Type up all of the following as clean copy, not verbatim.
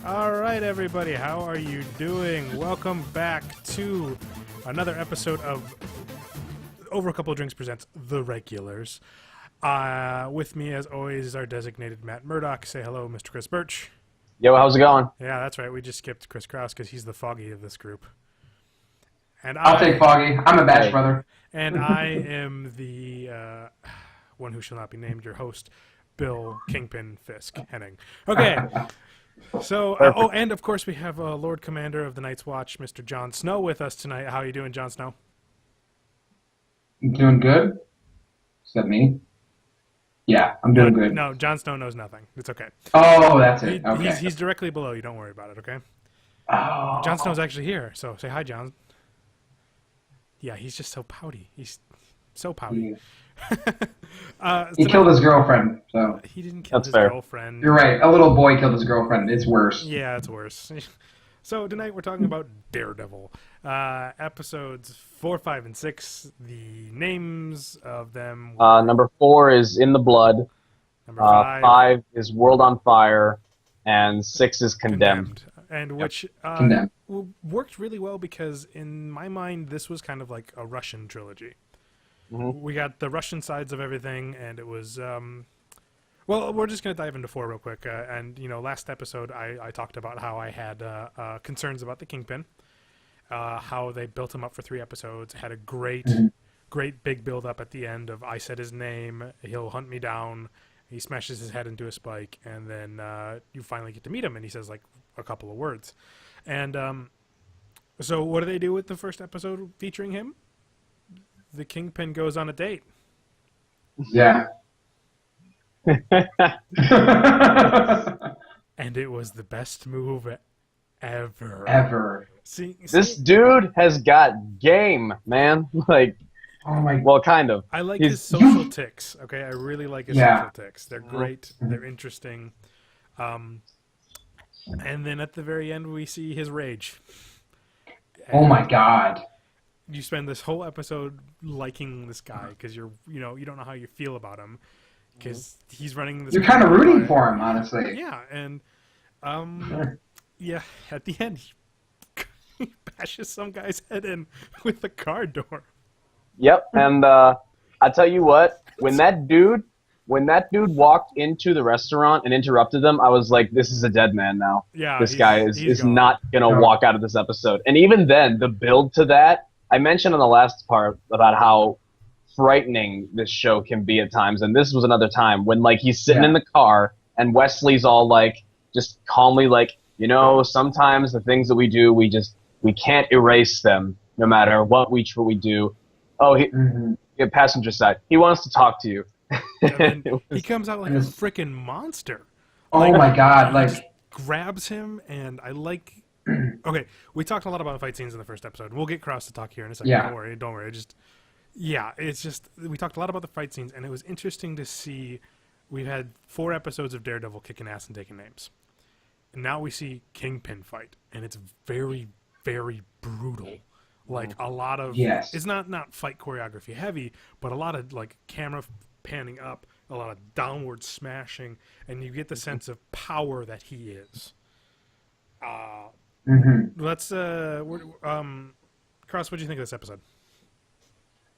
All right, everybody, how are you doing? Welcome back to another episode of Over a Couple of Drinks presents The Regulars. With me, as always, is our designated Matt Murdoch. Say hello, Mr. Chris Burch. Yo, how's it going? Yeah, that's right. We just skipped Chris Krause because he's the Foggy of this group. And I'll take Foggy. I'm a batch brother. And I am the one who shall not be named, your host, Bill Kingpin Fisk Henning. Okay. So, and of course we have Lord Commander of the Night's Watch, Mr. Jon Snow, with us tonight. How are you doing, Jon Snow? I'm doing good. Is that me? Yeah, I'm doing good. No, Jon Snow knows nothing. It's okay. Oh, that's it. Okay. He's directly below you. Don't worry about it, okay? Oh. Jon Snow's actually here, so say hi, Jon. Yeah, he's just so pouty. He's so pouty. He killed his girlfriend, so. He didn't kill his girlfriend. You're right. A little boy killed his girlfriend. It's worse. Yeah, it's worse. So tonight we're talking about Daredevil. Episodes 4, 5, and 6. The names of them. Number 4 is In the Blood. Number 5. 5 is World on Fire. And 6 is Condemned. And which worked really well because in my mind this was kind of like a Russian trilogy. Mm-hmm. We got the Russian sides of everything, and it was well, we're just going to dive into 4 real quick. And, you know, last episode I talked about how I had concerns about the Kingpin, how they built him up for 3 episodes, had a great big build-up at the end of I said his name, he'll hunt me down, he smashes his head into a spike, and then you finally get to meet him, and he says, like, a couple of words. And so what do they do with the first episode featuring him? The Kingpin goes on a date. Yeah. And it was the best move ever. Ever. See, this dude has got game, man. Like, oh my. Well, kind of. I like his social tics. Okay, I really like his social tics. They're great. They're interesting. And then at the very end, we see his rage. Oh my God. You spend this whole episode liking this guy because you don't know how you feel about him because he's running this. You're kind of rooting for him, honestly. Yeah, and yeah, at the end he bashes some guy's head in with the car door. Yep, and I tell you what, when that dude walked into the restaurant and interrupted them, I was like, this is a dead man now. Yeah, this guy is not gonna walk out of this episode. And even then, the build to that. I mentioned in the last part about how frightening this show can be at times, and this was another time when, like, he's sitting in the car and Wesley's all like, just calmly like, you know, sometimes the things that we do, we can't erase them no matter what we do. Oh, passenger side, he wants to talk to you. He comes out like a freaking monster. Oh my God! Like grabs him, and I like. Okay, we talked a lot about fight scenes in the first episode. We'll get Cross to talk here in a second. Yeah. Don't worry. It's just we talked a lot about the fight scenes, and it was interesting to see. We've had 4 episodes of Daredevil kicking ass and taking names, and now we see Kingpin fight, and it's very, very brutal. Like a lot of it's not fight choreography heavy, but a lot of like camera panning up, a lot of downward smashing, and you get the sense of power that he is. Let's Cross, what do you think of this episode?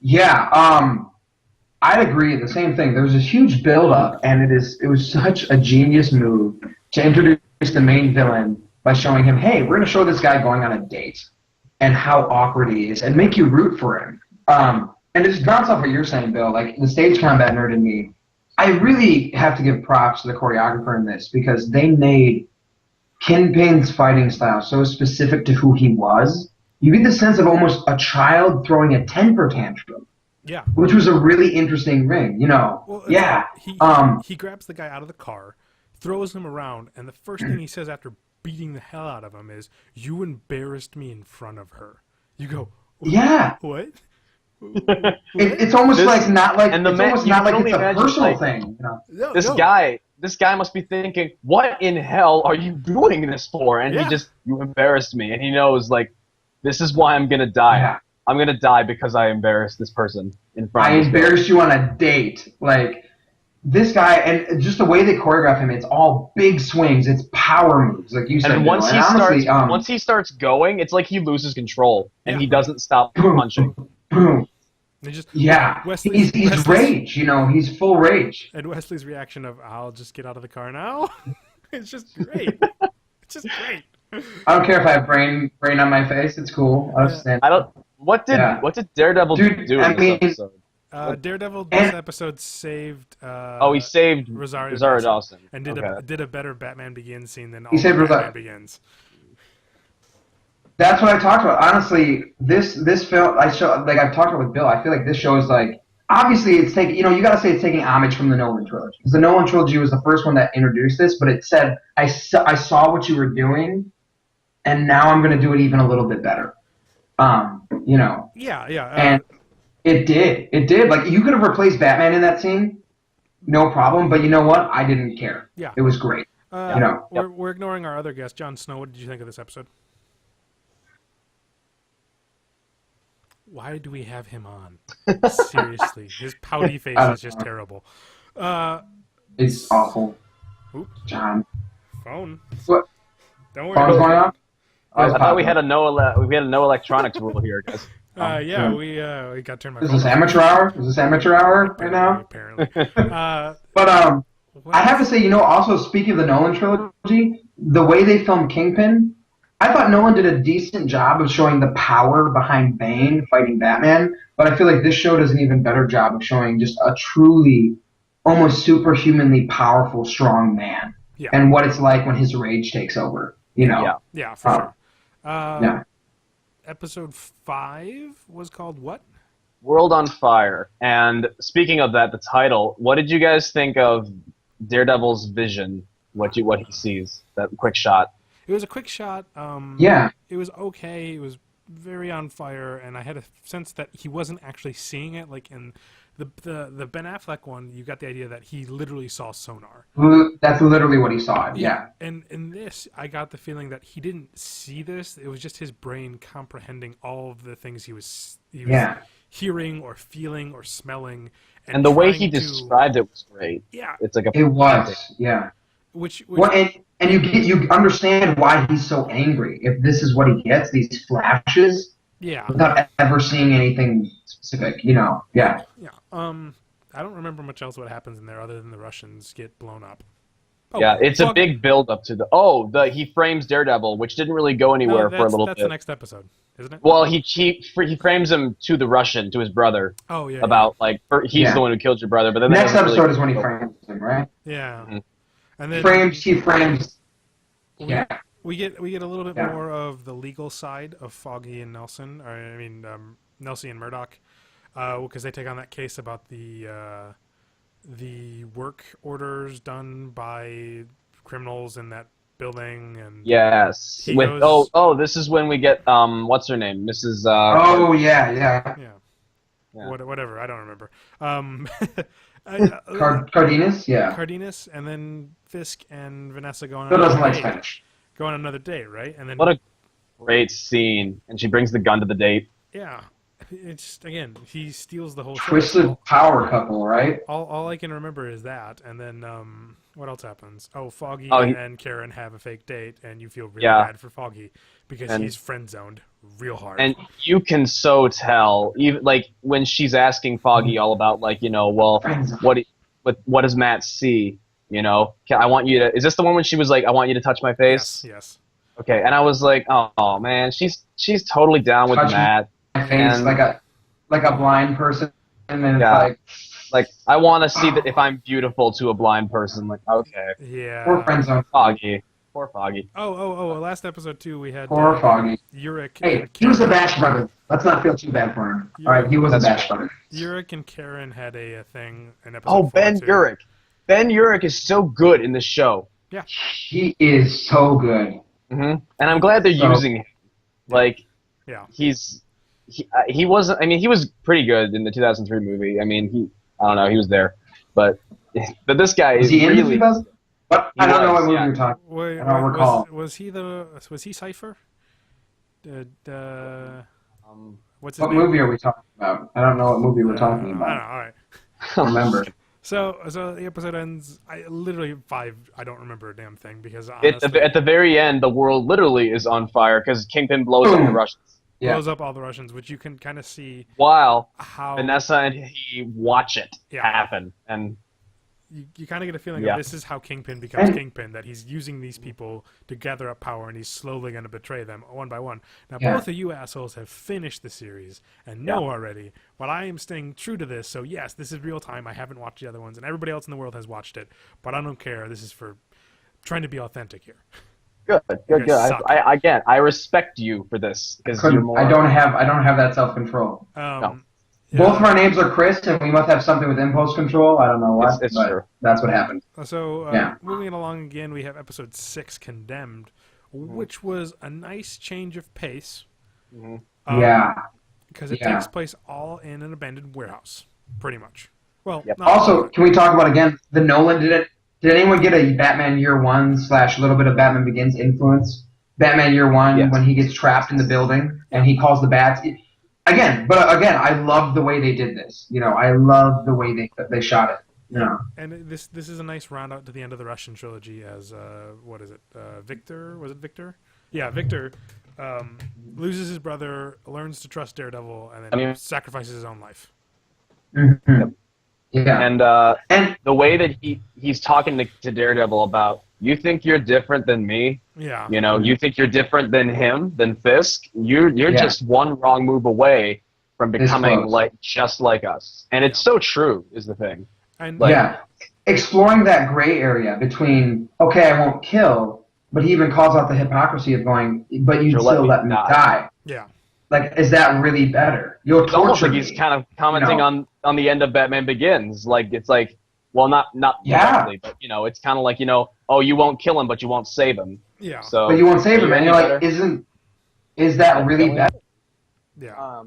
Yeah, I'd agree. The same thing. There was this huge build-up, and it was such a genius move to introduce the main villain by showing him, hey, we're going to show this guy going on a date and how awkward he is, and make you root for him. And it just bounce off what you're saying, Bill. Like the stage combat nerd in me, I really have to give props to the choreographer in this because they made Kingpin's fighting style so specific to who he was, you get the sense of almost a child throwing a temper tantrum. Yeah. Which was a really interesting ring, you know. Well, yeah. He grabs the guy out of the car, throws him around, and the first thing he says after beating the hell out of him is, "You embarrassed me in front of her." You go, yeah. What? It's almost like not like it's almost not like it's a personal thing. You know? This guy must be thinking, what in hell are you doing this for? And you embarrassed me. And he knows, like, this is why I'm going to die. Yeah. I'm going to die because I embarrassed this person in front of me. I embarrassed you on a date. Like, this guy, and just the way they choreograph him, it's all big swings. It's power moves, like you said. And once Bill. he And honestly, once he starts going, it's like he loses control and Yeah. he doesn't stop boom, punching. boom. Just, Yeah, Wesley's he's rage. You know, he's full rage. And Wesley's reaction of "I'll just get out of the car now," it's just great. It's just great. I don't care if I have brain on my face. It's cool. I understand. I don't. What did Daredevil do in this episode? Daredevil this episode saved. He saved Rosario Dawson and did a better Batman Begins scene than all saved Batman Begins. That's what I talked about. Honestly, this film, I've talked about with Bill. I feel like this show is like, obviously it's taking, you got to say it's taking homage from the Nolan trilogy. Because the Nolan trilogy was the first one that introduced this, but it said, I saw what you were doing, and now I'm going to do it even a little bit better. Yeah. And it did. Like, you could have replaced Batman in that scene, no problem. But you know what? I didn't care. Yeah. It was great. We're ignoring our other guest, Jon Snow. What did you think of this episode? Why do we have him on? Seriously, his pouty face is just terrible. It's awful. Oops. John. Phone. What? Don't worry. Phone's going off? I thought we had a no electronics rule here, guys. We got turned. Is this amateur hour? Is this amateur hour right now? Apparently. But I have to say, also speaking of the Nolan trilogy, the way they filmed Kingpin, I thought Nolan did a decent job of showing the power behind Bane fighting Batman, but I feel like this show does an even better job of showing just a truly, almost superhumanly powerful, strong man, and what it's like when his rage takes over. Yeah, for sure. Yeah. Episode 5 was called what? World on Fire. And speaking of that, the title, what did you guys think of Daredevil's vision? What he sees? That quick shot. It was a quick shot. It was okay. It was very on fire, and I had a sense that he wasn't actually seeing it. Like in the Ben Affleck one, you got the idea that he literally saw sonar. That's literally what he saw. Yeah. And in this, I got the feeling that he didn't see this. It was just his brain comprehending all of the things he was hearing or feeling or smelling. And the way he described it was great. Yeah. It's like it was. Yeah. And you understand why he's so angry. If this is what he gets, these flashes, without ever seeing anything specific, Yeah. I don't remember much else what happens in there other than the Russians get blown up. It's a big build up to he frames Daredevil, which didn't really go anywhere for a little bit. That's the next episode, isn't it? Well, he frames him to the Russian, to his brother. Oh yeah. About he's the one who killed your brother, but then next episode is when he frames him, right? Yeah. Mm-hmm. And then he frames. Yeah. We get a little bit more of the legal side of Foggy and Nelson, Nelsie and Murdoch, because they take on that case about the work orders done by criminals in that building, and yes, this is when we get what's her name, Mrs. Whatever, I don't remember. Cardenas, Cardenas, and then Fisk and Vanessa go on. Bill doesn't like Spanish. Go on another date, right? And then what a great scene! And she brings the gun to the date. Yeah, it's again he steals the whole twisted show. Power couple, right? All I can remember is that, and then what else happens? Foggy and Karen have a fake date, and you feel really bad for Foggy because he's friend zoned real hard. And you can so tell, even like when she's asking Foggy all about what does Matt see? I want you to. Is this the one when she was like, I want you to touch my face? Yes. Okay, and I was like, oh man, she's totally down with Matt. My face like a blind person, and then it's like I want to see that if I'm beautiful to a blind person. Like, okay. Yeah. Poor friend zone. Foggy. Poor Foggy. Oh! Last episode too, we had poor Foggy. Yurik. Hey, he was a Bash brother. Let's not feel too bad for him. All right, he was a Bash brother. Yurik and Karen had a thing in episode. Oh, Ben Urich. Ben Urich is so good in this show. Yeah. He is so good. Mm-hmm. And I'm glad they're using him. Like, he wasn't. I mean, he was pretty good in the 2003 movie. I mean, I don't know, he was there, but this guy is he really. In 2000? What? I don't know what movie you're talking. Wait, I don't recall. Was he Cypher? What's his name? Movie are we talking about? I don't know what movie we're talking about. All right. I don't remember. So the episode ends. Literally 5. I don't remember a damn thing because honestly, At the very end, the world literally is on fire because Kingpin blows up the Russians. blows up all the Russians, which you can kind of see While how Vanessa and he watch it happen, and you kind of get a feeling that this is how Kingpin becomes Kingpin, that he's using these people to gather up power, and he's slowly going to betray them one by one. Now, both of you assholes have finished the series and know already, but I am staying true to this, so yes, this is real time. I haven't watched the other ones, and everybody else in the world has watched it, but I don't care. This is for trying to be authentic here. Good. I respect you for this because you're more. I don't have that self-control. No. Both of our names are Chris, and we must have something with impulse control. I don't know what, it's but true. That's what happened. So, moving along again, we have episode 6, Condemned, which was a nice change of pace. Because it takes place all in an abandoned warehouse, pretty much. Well, also, can we talk about, again, the Nolan, did anyone get a Batman Year 1 / little bit of Batman Begins influence? Batman Year 1, when he gets trapped in the building, and he calls the bats... Again, I love the way they did this. I love the way they shot it. And this is a nice round out to the end of the Russian trilogy as what is it? Victor? Was it Victor? Yeah, Victor loses his brother, learns to trust Daredevil, and then sacrifices his own life. Mm-hmm. Yeah. And the way that he's talking to Daredevil about, you think you're different than me? Yeah. You think you're different than him, than Fisk? You're just one wrong move away from becoming just like us. And it's so true, is the thing. And exploring that gray area between, okay, I won't kill, but he even calls out the hypocrisy of going, but you'd still let me die. Yeah. Like, is that really better? You'll it's almost torture like he's me, kind of commenting on the end of Batman Begins. Like, it's like, well, not directly, but, it's kind of like, oh, you won't kill him, but you won't save him. Yeah. So, but you won't save him, and you're like, is that really better? Yeah.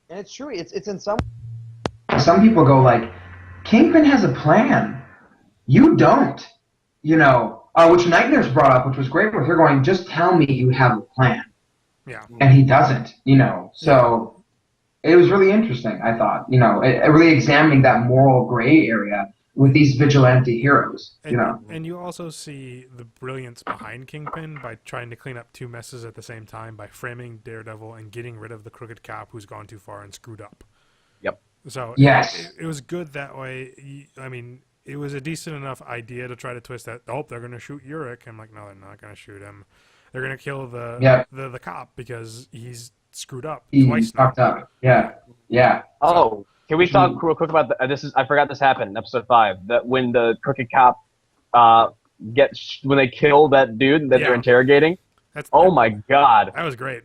And it's true. It's in some... Some people go like, Kingpin has a plan. You don't. Which Nightmare's brought up, which was great, where they're going, just tell me you have a plan. Yeah. And he doesn't, So it was really interesting, I thought. Really examining that moral gray area with these vigilante heroes, And you also see the brilliance behind Kingpin by trying to clean up two messes at the same time by framing Daredevil and getting rid of the crooked cop who's gone too far and screwed up. Yep. So it was good that way. I mean, it was a decent enough idea to try to twist that, they're going to shoot Urich. I'm like, no, they're not going to shoot him. They're going to kill the cop because he's screwed up twice now. Fucked up. Yeah. Oh, can we talk real quick about I forgot this happened in episode 5. That when the crooked cop when they kill that dude that they're interrogating. My god. That was great.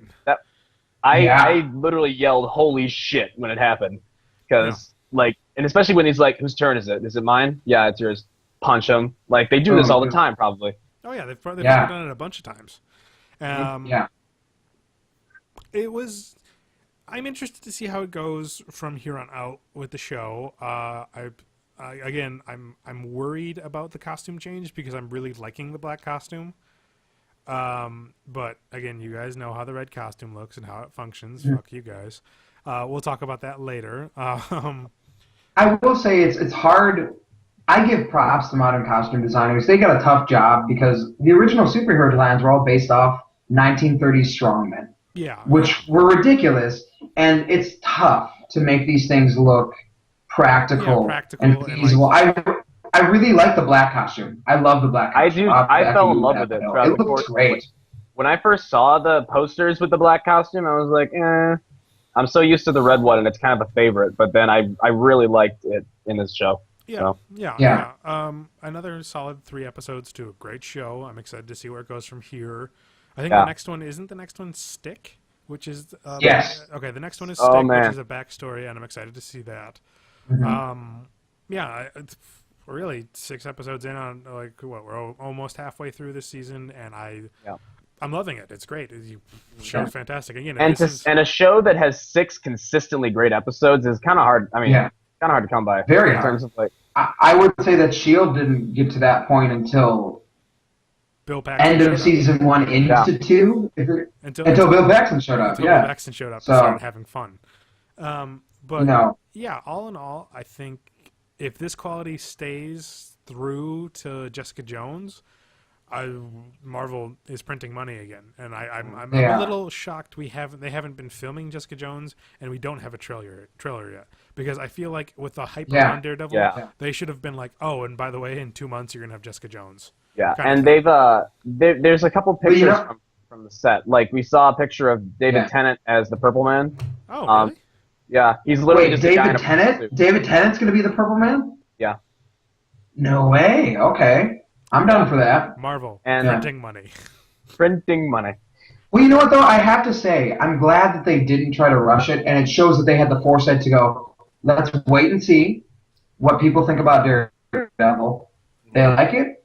I literally yelled "Holy shit" when it happened, because and especially when he's like, "Whose turn is it? Is it mine? Yeah, it's yours." Punch him. Like they do this all the time, probably. Oh yeah, they've probably done it a bunch of times. It was. I'm interested to see how it goes from here on out with the show. I'm worried about the costume change because I'm really liking the black costume. But again, you guys know how the red costume looks and how it functions. Fuck you guys. We'll talk about that later. I will say it's hard. I give props to modern costume designers. They got a tough job because the original superhero designs were all based off 1930s strongmen. Yeah. Which were ridiculous, and it's tough to make these things look practical and feasible. I really like the black costume. I love the black costume. I fell in love with it. It looks great. When I first saw the posters with the black costume, I was like, I'm so used to the red one, and it's kind of a favorite. But then I really liked it in this show. Yeah. Another solid 3 episodes to a great show. I'm excited to see where it goes from here. I think the next one isn't the next one Stick, which is yes. Okay, the next one is Stick, which is a backstory, and I'm excited to see that. It's really 6 episodes in on we're almost halfway through this season, and I'm loving it. It's great. The show's fantastic. Again, and a show that has 6 consistently great episodes is kind of hard. I mean, kind of hard to come by. Very in hard. Terms of I would say that S.H.I.E.L.D. didn't get to that point until Bill Paxton end of season 1 into 2. Until Bill Paxton showed up. Bill Paxton showed up and started having fun. All in all, I think if this quality stays through to Jessica Jones, Marvel is printing money again, and I'm a little shocked they haven't been filming Jessica Jones, and we don't have a trailer yet, because I feel like with the hype around Daredevil, they should have been like, oh, and by the way, in 2 months you're gonna have Jessica Jones. Yeah, and there's a couple pictures from the set. Like we saw a picture of David Tennant as the Purple Man. Oh, really? Yeah, he's literally just David Tennant. David Tennant's gonna be the Purple Man. Yeah. No way. Okay. I'm down for that. Marvel and printing money. Printing money. Well, you know what, though? I have to say, I'm glad that they didn't try to rush it, and it shows that they had the foresight to go, let's wait and see what people think about Daredevil. They like it?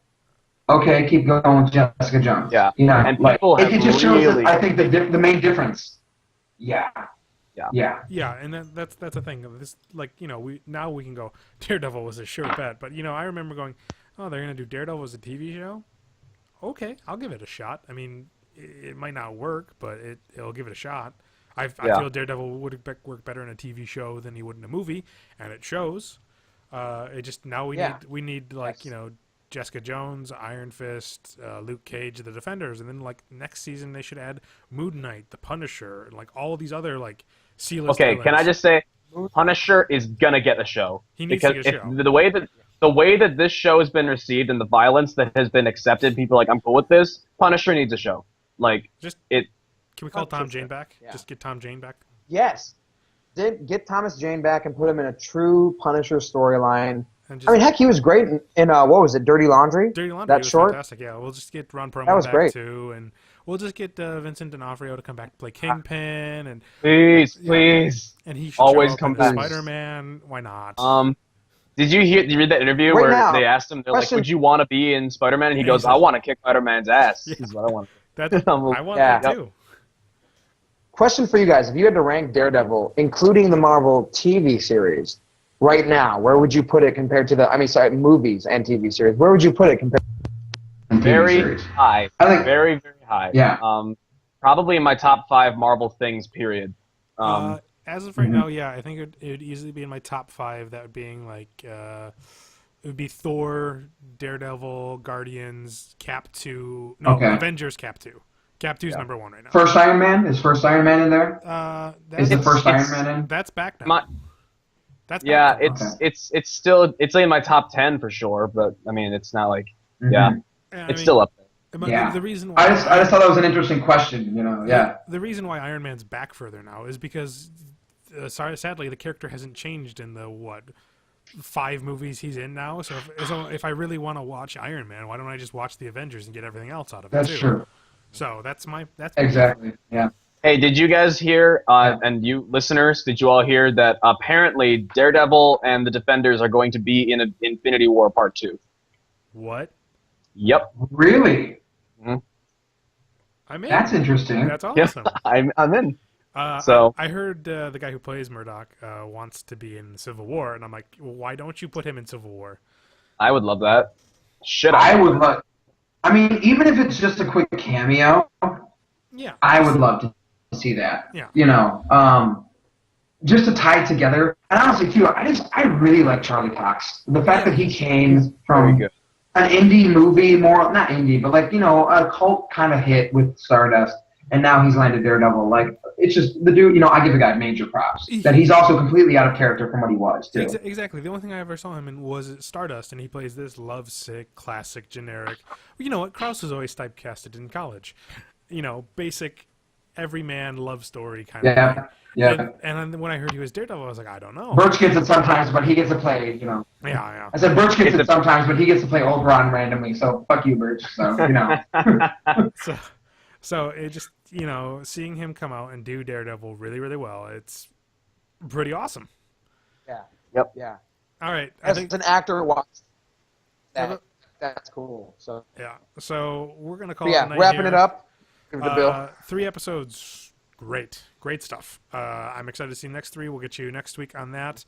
Okay, keep going with Jessica Jones. Yeah. You know, and people have it just shows, I think, the main difference. Yeah. Yeah, and that's the thing. This, like, you know, we can go, Daredevil was a sure bet, but, you know, I remember going, oh, they're going to do Daredevil as a TV show? Okay, I'll give it a shot. I mean, it might not work, but it'll give it a shot. I feel Daredevil would work better in a TV show than he would in a movie, and it shows. It just, now we need like, you know, Jessica Jones, Iron Fist, Luke Cage, the Defenders, and then, like, next season they should add Moon Knight, the Punisher, and, like, all of these other, like, C-list villains. Can I just say, Punisher is going to get a show. He needs to get a show. The way that this show has been received and the violence that has been accepted, people are like, I'm cool with this. Punisher needs a show. Like, can we call Tom Jane back? Yeah. Just get Tom Jane back? Yes. Get Thomas Jane back and put him in a true Punisher storyline. I mean, heck, he was great in what was it, Dirty Laundry? Dirty Laundry was fantastic, yeah. We'll just get Ron Perlman back, too, and we'll just get Vincent D'Onofrio to come back to play Kingpin. And Please. And he should always come back. Spider-Man, why not? Did you read that interview where they asked him, they're like, would you want to be in Spider-Man? And he goes, I want to kick Spider-Man's ass. Yeah. Is what I want. I want that too. Question for you guys. If you had to rank Daredevil, including the Marvel TV series, right now, where would you put it compared to movies and TV series? Where would you put it compared to Very high. I think very, very high. Yeah. Probably in my top 5 Marvel things, period. As of right now, yeah, I think it would easily be in my top 5. That would being like, it would be Thor, Daredevil, Guardians, Cap 2. No, Avengers, Cap 2. Cap 2 is number 1 right now. First Iron Man? Is First Iron Man in there? Is the first Iron Man in? That's back now. It's still in my top 10 for sure, but I mean, it's not like, it's still up there. The reason why I just thought that was an interesting question, you know. Yeah. The reason why Iron Man's back further now is because, sadly, the character hasn't changed in the 5 movies he's in now. So if I really want to watch Iron Man, why don't I just watch the Avengers and get everything else out of it too? That's true. So that's exactly. Yeah. Hey, did you guys hear? And you listeners, did you all hear that? Apparently, Daredevil and the Defenders are going to be in Infinity War Part 2. What? Yep. Really? Mm-hmm. I'm in. That's interesting. That's awesome. I'm in. I heard the guy who plays Murdoch wants to be in Civil War, and I'm like, well, why don't you put him in Civil War? I would love that. I would love. I mean, even if it's just a quick cameo, I would love to see that. Yeah. You know, just to tie it together. And honestly, too, I really like Charlie Cox. The fact that he came from an indie movie, not indie, but like, you know, a cult kind of hit with Stardust, and now he's landed Daredevil. Like, it's just the dude. You know, I give the guy major props that he's also completely out of character from what he was too. Exactly. The only thing I ever saw him in was Stardust, and he plays this lovesick, classic, generic. You know what? Krause was always typecasted in college. You know, basic, everyman love story kind of thing. Yeah. And then when I heard he was Daredevil, I was like, I don't know. Burch gets it sometimes, but he gets to play, you know. Yeah. I said Burch gets it sometimes, but he gets to play Oberon randomly, so fuck you, Burch. So, you know. So it just, you know, seeing him come out and do Daredevil really, really well, it's pretty awesome. Yeah. Yep. Yeah. All right. As an actor, that's cool. So. Yeah. So we're going to call it a night wrapping here. it up. Give the bill. 3 episodes. Great stuff. I'm excited to see the next 3. We'll get you next week on that.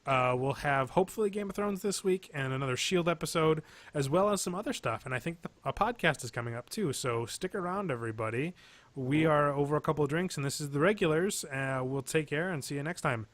We'll have hopefully Game of Thrones this week and another S.H.I.E.L.D. episode, as well as some other stuff. And I think a podcast is coming up too. So stick around, everybody. We are over a couple of drinks, and this is the regulars. We'll take care and see you next time.